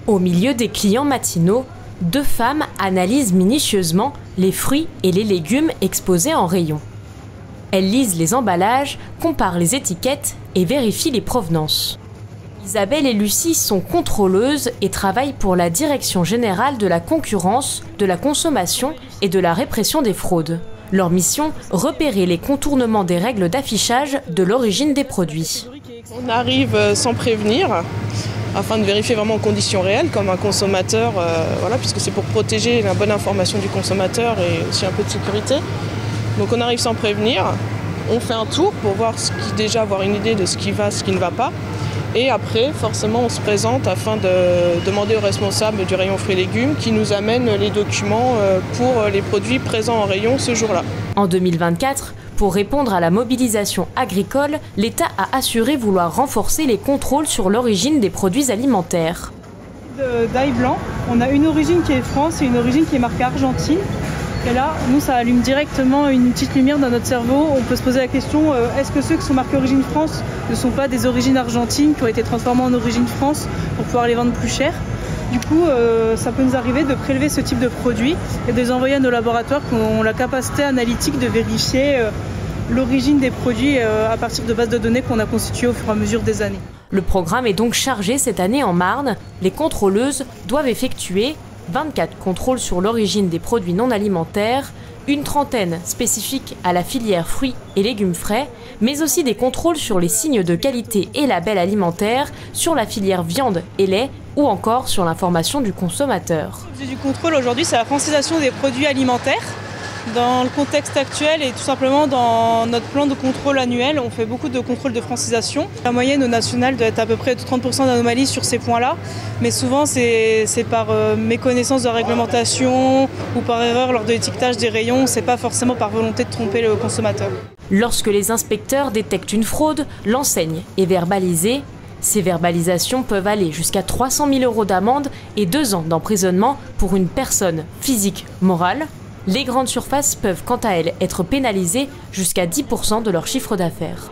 Au milieu des clients matinaux, deux femmes analysent minutieusement les fruits et les légumes exposés en rayon. Elles lisent les emballages, comparent les étiquettes et vérifient les provenances. Isabelle et Lucie sont contrôleuses et travaillent pour la Direction générale de la concurrence, de la consommation et de la répression des fraudes. Leur mission, repérer les contournements des règles d'affichage de l'origine des produits. On arrive sans prévenir, afin de vérifier vraiment en conditions réelles, comme un consommateur, puisque c'est pour protéger la bonne information du consommateur et aussi un peu de sécurité. Donc on arrive sans prévenir, on fait un tour pour déjà avoir une idée de ce qui va, ce qui ne va pas. Et après, forcément, on se présente afin de demander aux responsables du rayon fruits et légumes qui nous amènent les documents pour les produits présents en rayon ce jour-là. En 2024, pour répondre à la mobilisation agricole, l'État a assuré vouloir renforcer les contrôles sur l'origine des produits alimentaires. D'ail blanc, on a une origine qui est France et une origine qui est marquée Argentine. Et là, nous, ça allume directement une petite lumière dans notre cerveau. On peut se poser la question, est-ce que ceux qui sont marqués origine France ne sont pas des origines argentines qui ont été transformées en origine France pour pouvoir les vendre plus cher? Du coup, ça peut nous arriver de prélever ce type de produits et de les envoyer à nos laboratoires qui ont la capacité analytique de vérifier l'origine des produits à partir de bases de données qu'on a constituées au fur et à mesure des années. Le programme est donc chargé cette année en Marne. Les contrôleuses doivent effectuer 24 contrôles sur l'origine des produits non alimentaires, une trentaine spécifiques à la filière fruits et légumes frais, mais aussi des contrôles sur les signes de qualité et labels alimentaires, sur la filière viande et lait ou encore sur l'information du consommateur. L'objet du contrôle aujourd'hui, c'est la francisation des produits alimentaires. Dans le contexte actuel et tout simplement dans notre plan de contrôle annuel, on fait beaucoup de contrôles de francisation. La moyenne au national doit être à peu près de 30% d'anomalies sur ces points-là, mais souvent c'est par méconnaissance de la réglementation ou par erreur lors de l'étiquetage des rayons, c'est pas forcément par volonté de tromper le consommateur. Lorsque les inspecteurs détectent une fraude, l'enseigne est verbalisée. Ces verbalisations peuvent aller jusqu'à 300 000 € d'amende et 2 ans d'emprisonnement pour une personne physique morale. Les grandes surfaces peuvent quant à elles être pénalisées jusqu'à 10% de leur chiffre d'affaires.